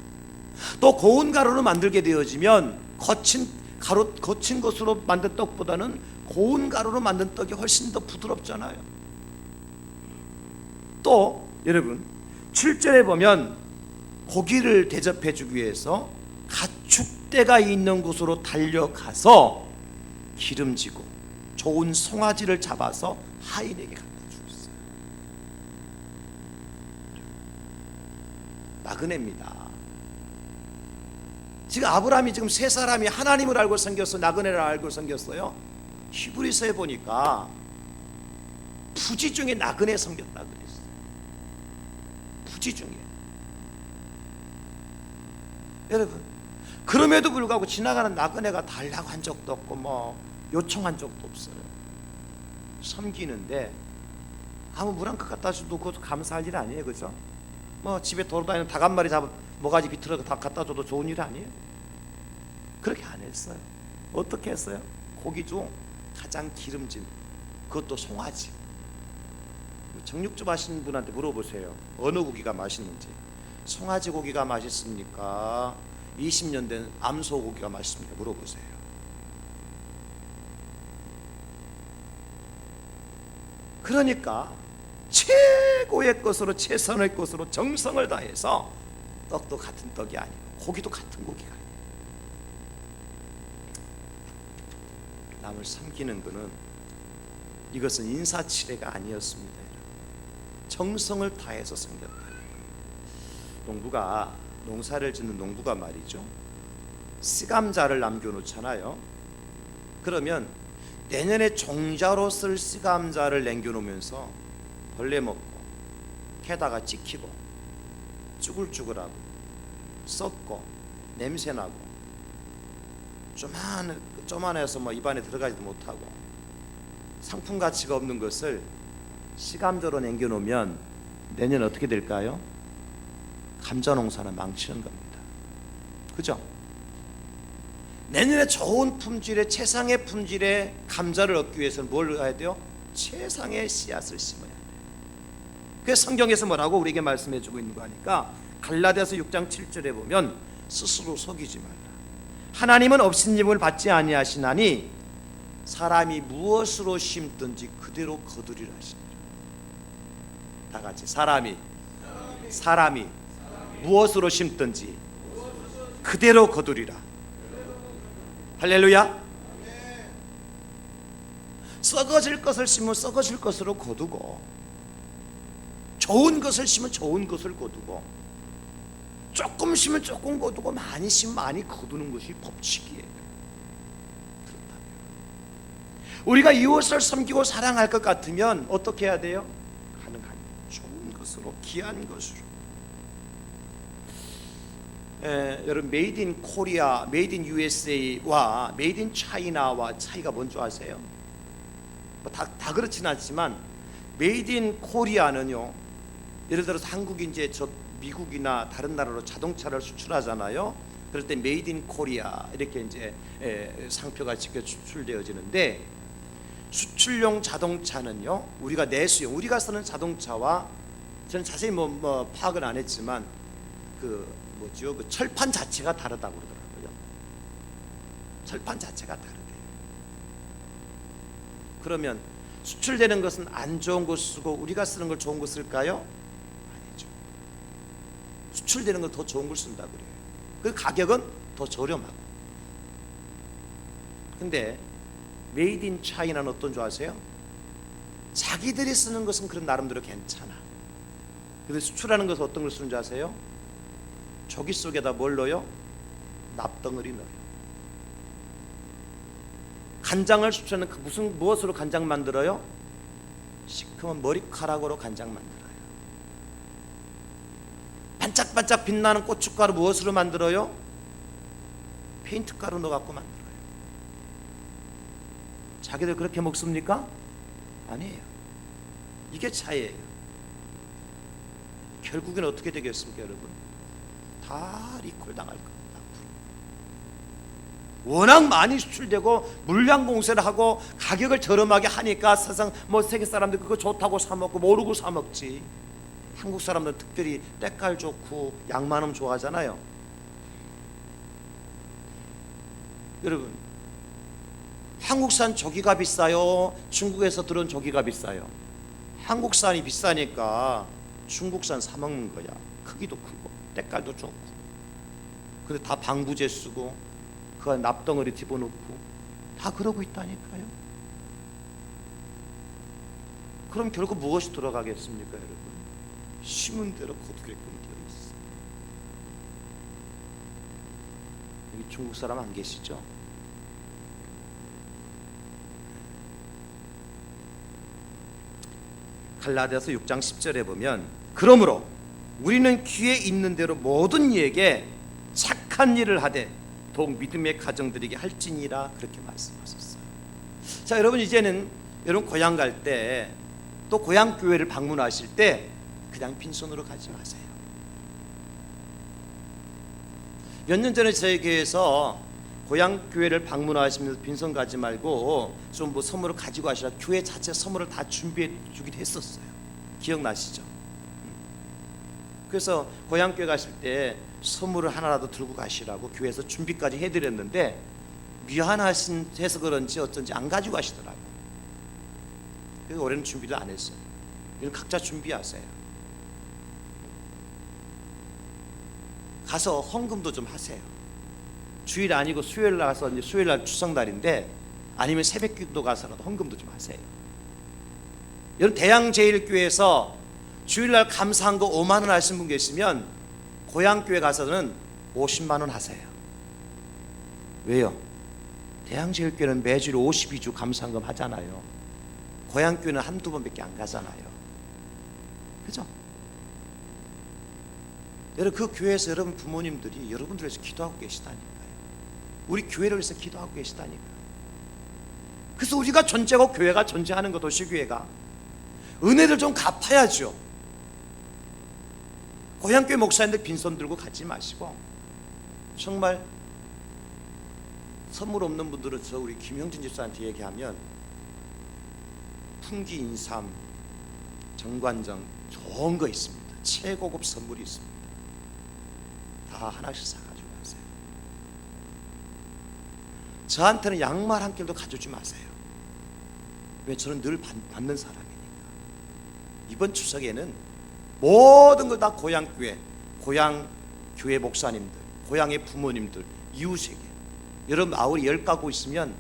S1: 또 고운 가루로 만들게 되어지면 거친 것으로 만든 떡보다는 고운 가루로 만든 떡이 훨씬 더 부드럽잖아요. 또 여러분 7절에 보면 고기를 대접해 주기 위해서 가축대가 있는 곳으로 달려가서 기름지고 좋은 송아지를 잡아서 하인에게 갖다 주었어요. 나그네입니다. 지금 아브라함이 지금 세 사람이 하나님을 알고 섬겼어, 나그네를 알고 섬겼어요. 히브리서에 보니까 부지 중에 나그네 섬겼다 그랬어요. 부지 중에. 여러분, 그럼에도 불구하고 지나가는 나그네가 달라고 한 적도 없고 뭐 요청한 적도 없어요. 섬기는데 아무 물 한 컵 갖다 줘도 그것도 감사할 일 아니에요, 그죠? 뭐 집에 돌아다니는 닭 한 마리 잡아 모가지 비틀어서 다 갖다 줘도 좋은 일 아니에요? 그렇게 안 했어요. 어떻게 했어요? 고기 중 가장 기름진, 그것도 송아지. 정육점 하시는 분한테 물어보세요. 어느 고기가 맛있는지. 송아지 고기가 맛있습니까? 20년 된 암소 고기가 맛있습니까? 물어보세요. 그러니까 최고의 것으로, 최선의 것으로 정성을 다해서 떡도 같은 떡이 아니고 고기도 같은 고기가 아니고 남을 섬기는 것은 이것은 인사치레가 아니었습니다. 정성을 다해서 섬겼다. 농부가, 농사를 짓는 농부가 말이죠, 씨감자를 남겨놓잖아요. 그러면 내년에 종자로 쓸 씨감자를 남겨놓으면서 벌레 먹고 캐다가 찍히고 쭈글쭈글하고 썩고 냄새나고 쪼만해서 뭐 입안에 들어가지도 못하고 상품 가치가 없는 것을 씨감자로 남겨놓으면 내년 어떻게 될까요? 감자 농사는 망치는 겁니다. 그죠? 내년에 좋은 품질의, 최상의 품질의 감자를 얻기 위해서는 뭘 해야 돼요? 최상의 씨앗을 심어야 돼요. 그래서 성경에서 뭐라고 우리에게 말씀해 주고 있는 거 아니까 갈라디아서 6장 7절에 보면 스스로 속이지 말라. 하나님은 없인 힘을 받지 아니하시나니 사람이 무엇으로 심든지 그대로 거두리라 하시니라. 다 같이 사람이 무엇으로 심든지 그대로 거두리라. 할렐루야. 썩어질 것을 심으면 썩어질 것으로 거두고, 좋은 것을 심으면 좋은 것을 거두고, 조금 심으면 조금 거두고, 많이 심으면 많이 거두는 것이 법칙이에요. 우리가 이웃을 섬기고 사랑할 것 같으면 어떻게 해야 돼요? 가능한 좋은 것으로, 귀한 것으로. 여러분 메이드 인 코리아, 메이드 인 USA와 메이드 인 차이나와 차이가 뭔지 아세요? 다 그렇진 않지만 메이드 인 코리아는요, 예를 들어서 한국이 이제 저 미국이나 다른 나라로 자동차를 수출하잖아요. 그럴 때 메이드 인 코리아 이렇게 이제 상표가 찍혀 수출되어지는데, 수출용 자동차는요, 우리가 내수용, 우리가 쓰는 자동차와 저는 자세히 뭐 파악은 안 했지만 그 철판 자체가 다르다고 그러더라고요. 철판 자체가 다르대요. 그러면 수출되는 것은 안 좋은 거 쓰고 우리가 쓰는 걸 좋은 거 쓸까요? 아니죠. 수출되는 걸 더 좋은 걸 쓴다고 그래요. 그 가격은 더 저렴하고. 근데 메이드 인 차이나는 어떤 줄 아세요? 자기들이 쓰는 것은 그런 나름대로 괜찮아. 근데 수출하는 것은 어떤 걸 쓰는 줄 아세요? 조기 속에다 뭘 넣어요? 납덩어리 넣어요. 간장을 수출하는 무엇으로 간장 만들어요? 시커먼 머리카락으로 간장 만들어요. 반짝반짝 빛나는 고춧가루 무엇으로 만들어요? 페인트 가루 넣어갖고 만들어요. 자기들 그렇게 먹습니까? 아니에요. 이게 차이예요. 결국엔 어떻게 되겠습니까, 여러분? 다 리콜 당할 겁니다. 워낙 많이 수출되고 물량 공세를 하고 가격을 저렴하게 하니까 세상 세계 사람들 그거 좋다고 사 먹고 모르고 사 먹지. 한국 사람들은 특별히 때깔 좋고 양 많으면 좋아하잖아요. 여러분, 한국산 조기가 비싸요? 중국에서 들어온 조기가 비싸요? 한국산이 비싸니까 중국산 사 먹는 거야. 크기도 크고 때깔도 좋고. 근데 다 방부제 쓰고 그 안에 납덩어리 집어넣고 다 그러고 있다니까요. 그럼 결국 무엇이 들어가겠습니까, 여러분? 심은 대로 거두게끔 되어 있어. 여기 중국 사람 안 계시죠? 갈라디아서 6장 10절에 보면, 그러므로 우리는 귀에 있는 대로 모든 이에게 착한 일을 하되 더욱 믿음의 가정들에게 할지니라, 그렇게 말씀하셨어요. 자, 여러분, 이제는 여러분 고향 갈 때, 또 고향 교회를 방문하실 때 그냥 빈손으로 가지 마세요. 몇 년 전에 저희 교회에서 고향 교회를 방문하시면서 빈손 가지 말고 좀 선물을 가지고 가시라, 교회 자체 선물을 다 준비해 주기도 했었어요. 기억나시죠? 그래서 고향 교회 가실 때 선물을 하나라도 들고 가시라고 교회에서 준비까지 해드렸는데, 미안해서 그런지 어쩐지 안 가지고 가시더라고요. 그래서 올해는 준비를 안 했어요. 이건 각자 준비하세요. 가서 헌금도 좀 하세요. 주일 아니고 수요일 날 가서, 이제 수요일 날 추석날인데 아니면 새벽기도 가서라도 헌금도 좀 하세요. 여러분, 대양제일교회에서 주일날 감사한 거 5만 원 하신 분 계시면 고향교회 가서는 50만 원 하세요. 왜요? 대양제일교회는 매주일 52주 감사한금 하잖아요. 고향교회는 한두 번밖에 안 가잖아요. 그죠? 여러분, 그 교회에서 여러분 부모님들이 여러분들을 위해서 기도하고 계시다니까요. 우리 교회를 위해서 기도하고 계시다니까요. 그래서 우리가 존재하고 교회가 존재하는 거, 도시교회가 은혜를 좀 갚아야죠. 고향교회 목사님들 빈손 들고 가지 마시고, 정말 선물 없는 분들은 저 우리 김형진 집사한테 얘기하면 풍기 인삼, 정관정 좋은 거 있습니다. 최고급 선물이 있습니다. 다 하나씩 사가지고 가세요. 저한테는 양말 한 켤도 가져오지 마세요. 왜? 저는 늘 받는 사람이니까. 이번 추석에는 모든 걸 다 고향교회, 고향교회 목사님들, 고향의 부모님들, 이웃에게, 여러분 아우리 10가구 있으면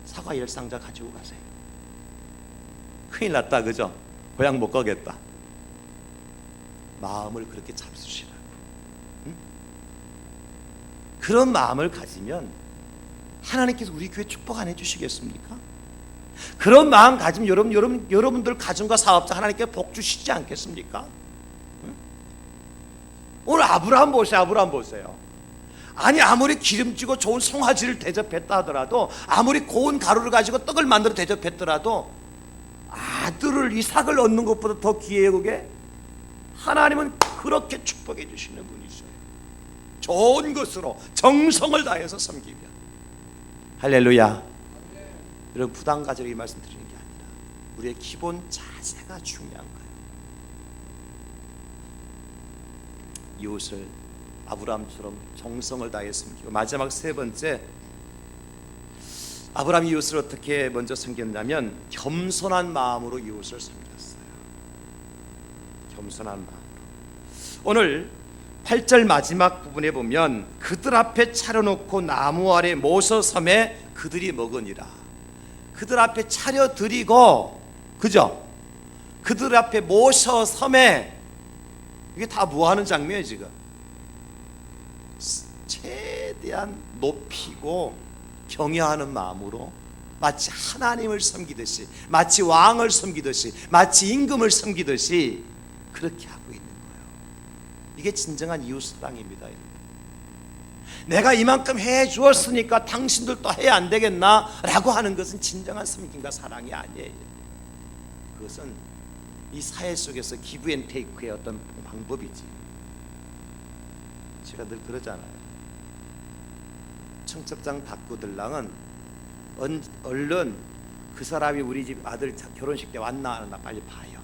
S1: 사과 10상자 가지고 가세요. 큰일 났다, 그죠? 고향 못 가겠다. 마음을 그렇게 잡수시라고. 응? 그런 마음을 가지면 하나님께서 우리 교회 축복 안 해주시겠습니까? 그런 마음 가지면 여러분들 가정과 사업자 하나님께 복 주시지 않겠습니까? 응? 오늘 아브라함 보세요. 아브라함 보세요. 아니 아무리 기름지고 좋은 송아지를 대접했다 하더라도, 아무리 고운 가루를 가지고 떡을 만들어 대접했더라도 아들을 이삭을 얻는 것보다 더 귀해요. 그게 하나님은 그렇게 축복해 주시는 분이세요. 좋은 것으로 정성을 다해서 섬기면. 할렐루야. 여러분 부담 가지고 이 말씀 드리는 게 아니라 우리의 기본 자세가 중요한 거예요. 이웃을 아브라함처럼 정성을 다해 섬기고, 마지막 세 번째, 아브라함이 이웃을 어떻게 먼저 섬겼냐면 겸손한 마음으로 이웃을 섬겼어요. 겸손한 마음으로. 오늘 8절 마지막 부분에 보면 그들 앞에 차려놓고 나무 아래 모서 섬에 그들이 먹으니라. 그들 앞에 차려드리고, 그죠? 그들 앞에 모셔 섬에, 이게 다 뭐하는 장면이에요 지금? 최대한 높이고 경외하는 마음으로, 마치 하나님을 섬기듯이, 마치 왕을 섬기듯이, 마치 임금을 섬기듯이 그렇게 하고 있는 거예요. 이게 진정한 이웃사랑입니다. 내가 이만큼 해 주었으니까 당신들도 해야 안 되겠나? 라고 하는 것은 진정한 섬김과 사랑이 아니에요. 그것은 이 사회 속에서 기브 앤 테이크의 어떤 방법이지. 제가 늘 그러잖아요. 청첩장 닫고 들랑은 얼른 그 사람이 우리 집 아들 결혼식 때 왔나 안 왔나 빨리 봐요.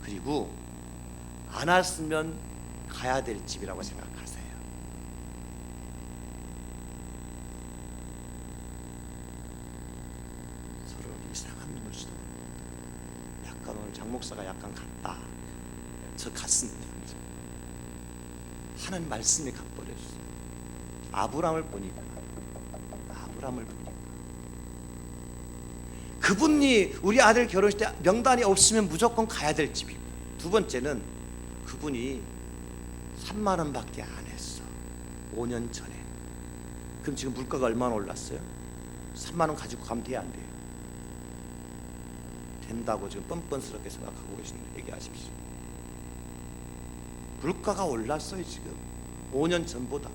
S1: 그리고 안 왔으면 가야 될 집이라고 생각하세요. 서로 이상한 눈을 쏘고, 약간 오늘 장 목사가 약간 같다. 저 같습니다. 하나님 말씀이 가버렸어요. 아브라함을 보니까, 그분이 우리 아들 결혼식 때 명단이 없으면 무조건 가야 될 집이고, 두 번째는 그분이 3만 원밖에 안 했어. 5년 전에. 그럼 지금 물가가 얼마나 올랐어요? 3만 원 가지고 가면 돼야 안 돼요? 된다고 지금 뻔뻔스럽게 생각하고 계시는데 얘기하십시오. 물가가 올랐어요 지금. 5년 전보다.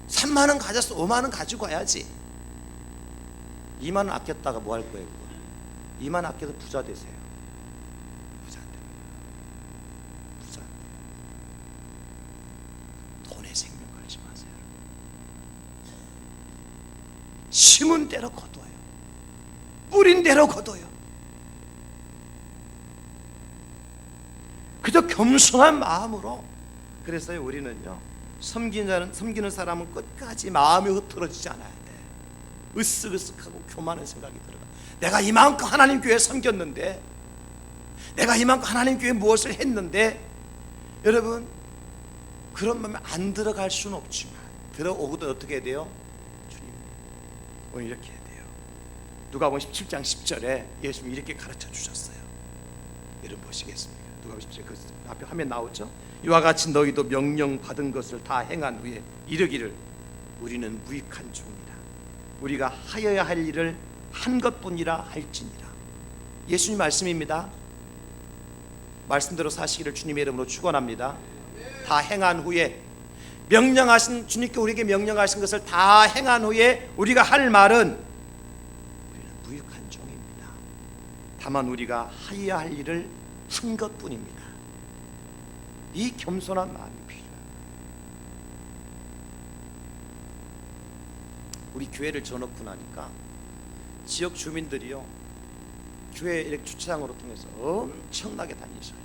S1: 3만 원 가졌어. 5만 원 가지고 가야지. 2만 원 아꼈다가 뭐 할 거예요? 2만 원 아껴서 부자 되세요. 부자 안 돼요. 부자 안 돼요. 돈에 생명 걸지 마세요. 심은 대로 거둬요. 뿌린 대로 거둬요. 그저 겸손한 마음으로. 그래서요 우리는요 섬기는 사람은 끝까지 마음이 흐트러지지 않아야 돼. 으쓱으쓱하고 교만한 생각이 들어가. 내가 이만큼 하나님 교회 섬겼는데, 내가 이만큼 하나님 교회 무엇을 했는데, 여러분 그런 마음에 안 들어갈 수는 없지만 들어오거든 어떻게 해야 돼요? 주님 오늘 이렇게 해야 돼요. 누가복음 17장 10절에 예수님이 이렇게 가르쳐 주셨어요. 여러분 보시겠습니까? 누가복음 17절 그 앞에 화면 나오죠? 이와 같이 너희도 명령 받은 것을 다 행한 후에 이르기를 우리는 무익한 종이라. 우리가 하여야 할 일을 한 것뿐이라 할지니라. 예수님 말씀입니다. 말씀대로 사시기를 주님의 이름으로 축원합니다. 다 행한 후에, 명령하신 주님께 우리에게 명령하신 것을 다 행한 후에 우리가 할 말은 우리는 무익한 종입니다. 다만 우리가 하여야 할 일을 한 것뿐입니다. 이 겸손한 마음이 필요해요. 우리 교회를 져놓고 나니까 지역 주민들이요 교회 이렇게 주차장으로 통해서 엄청나게 다니셔요.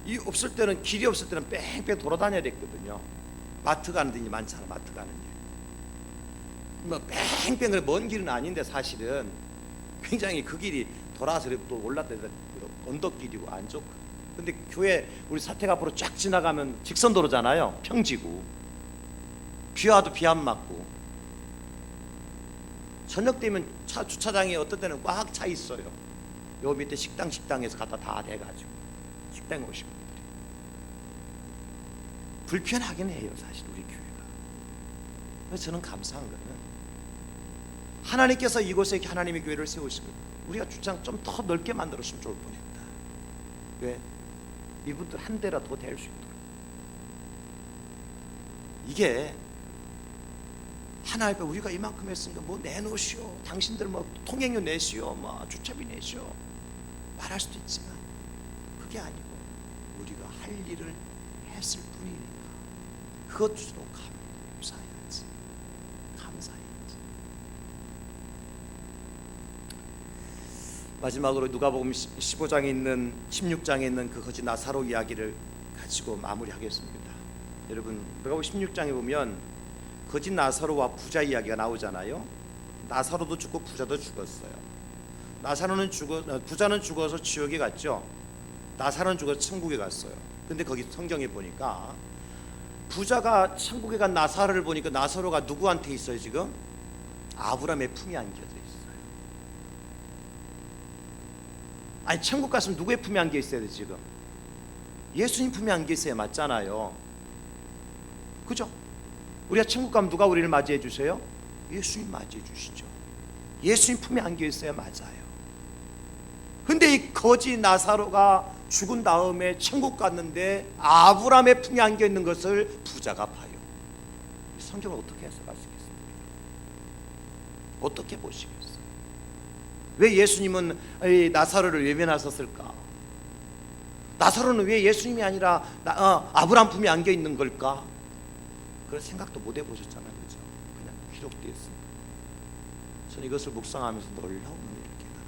S1: 이 없을 때는, 길이 없을 때는 뺑뺑 돌아다녀야 됐거든요. 마트 가는 데니 많잖아. 마트 가는 길 뭐 뺑뺑, 먼 길은 아닌데 사실은 굉장히 그 길이 돌아서 또 올랐다 언덕길이고 안 좋고. 근데 교회 우리 사택 앞으로 쫙 지나가면 직선도로잖아요. 평지고 비 와도 비 안 맞고, 저녁 되면 차 주차장이 어떤 때는 꽉 차 있어요. 요 밑에 식당에서 갖다 다 대가지고 식당에 오시고 불편하긴 해요 사실 우리 교회가. 그래서 저는 감사한 거는 하나님께서 이곳에 하나님의 교회를 세우시고 우리가 주차장 좀 더 넓게 만들었으면 좋을 뻔했다. 왜? 이분들 한 대라도 될 수 있도록. 이게 하나님 앞에 우리가 이만큼 했으니까 뭐 내놓으시오, 당신들 뭐 통행료 내시오, 뭐 주차비 내시오 말할 수도 있지만 그게 아니고 우리가 할 일을 했을 뿐이니까 그것 주로 감사해야지. 감사해야지. 마지막으로 누가복음 15장에 있는 16장에 있는 그 거지 나사로 이야기를 가지고 마무리하겠습니다. 여러분 누가복음 16장에 보면 거지 나사로와 부자 이야기가 나오잖아요. 나사로도 죽고 부자도 죽었어요. 부자는 죽어서 지옥에 갔죠. 나사로는 죽어서 천국에 갔어요. 근데 거기 성경에 보니까 부자가 천국에 간 나사로를 보니까 나사로가 누구한테 있어요 지금? 아브라함의 품에 안겨져 있어요. 아니 천국 갔으면 누구의 품에 안겨 있어야 돼 지금? 예수님 품에 안겨 있어야 맞잖아요. 그죠? 우리가 천국 가면 누가 우리를 맞이해 주세요? 예수님 맞이해 주시죠. 예수님 품에 안겨 있어야 맞아요. 근데 이 거지 나사로가 죽은 다음에 천국 갔는데 아브라함의 품에 안겨 있는 것을 부자가 봐요. 성경을 어떻게 해석하시겠습니까? 어떻게 보시겠어요? 왜 예수님은 이 나사로를 외면하셨을까? 나사로는 왜 예수님이 아니라 아브라함 품에 안겨 있는 걸까? 그런 생각도 못 해보셨잖아요. 그죠? 그냥 기록되어 있습니다. 저는 이것을 묵상하면서 놀라운 의미를 깨달아요.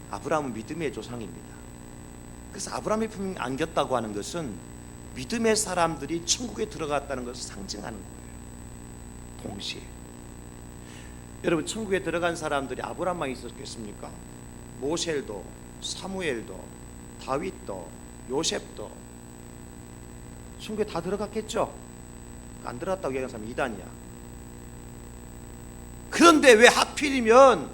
S1: 아브라함은 믿음의 조상입니다. 그래서 아브라함의 품에 안겼다고 하는 것은 믿음의 사람들이 천국에 들어갔다는 것을 상징하는 거예요. 동시에 여러분 천국에 들어간 사람들이 아브라함만 있었겠습니까? 모세도, 사무엘도, 다윗도, 요셉도 천국에 다 들어갔겠죠? 안 들어갔다고 얘기하는 사람이 이단이야. 그런데 왜 하필이면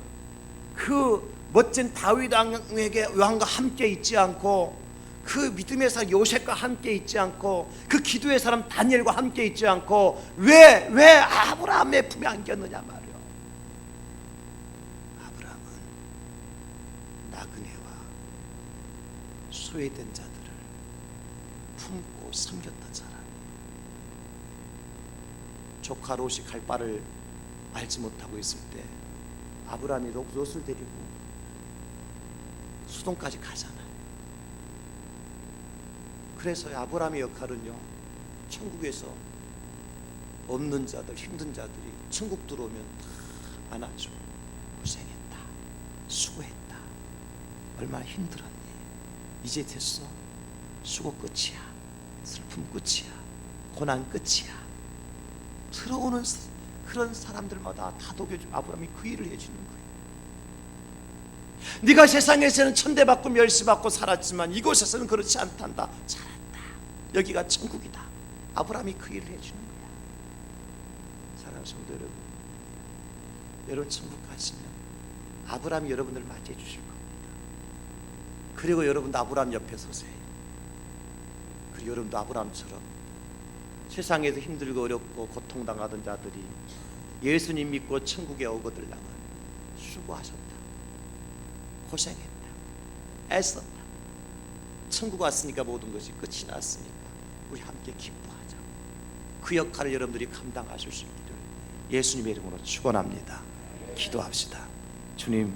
S1: 그 멋진 다윗 왕과 함께 있지 않고 그 믿음의 사람 요셉과 함께 있지 않고 그 기도의 사람 다니엘과 함께 있지 않고 왜 아브라함의 품에 안겼느냐 말이요. 아브라함은 나그네와 소외된 자들을 품고 섬겼던 사람. 조카 롯이 갈 바를 알지 못하고 있을 때 아브라함이 롯을 데리고 수동까지 가잖아. 그래서 아브라함의 역할은요, 천국에서 없는 자들, 힘든 자들이 천국 들어오면 다 안아줘. 고생했다, 수고했다, 얼마나 힘들었니, 이제 됐어, 수고 끝이야, 슬픔 끝이야, 고난 끝이야. 들어오는 그런 사람들마다 다독여주고 아브라함이 그 일을 해주는 거예요. 네가 세상에서는 천대받고 멸시받고 살았지만 이곳에서는 그렇지 않단다. 잘한다. 여기가 천국이다. 아브라함이 그 일을 해주는 거야. 사랑하는 성도 여러분, 여러분 천국 가시면 아브라함이 여러분들을 맞이해 주실 겁니다. 그리고 여러분도 아브라함 옆에 서세요. 그리고 여러분도 아브라함처럼 세상에서 힘들고 어렵고 고통당하던 자들이 예수님 믿고 천국에 오거들라면 수고하셨다, 고생했다, 애썼다, 천국 왔으니까 모든 것이 끝이 났으니까 우리 함께 기뻐하자. 그 역할을 여러분들이 감당하실 수 있기를 예수님의 이름으로 축원합니다. 기도합시다. 주님,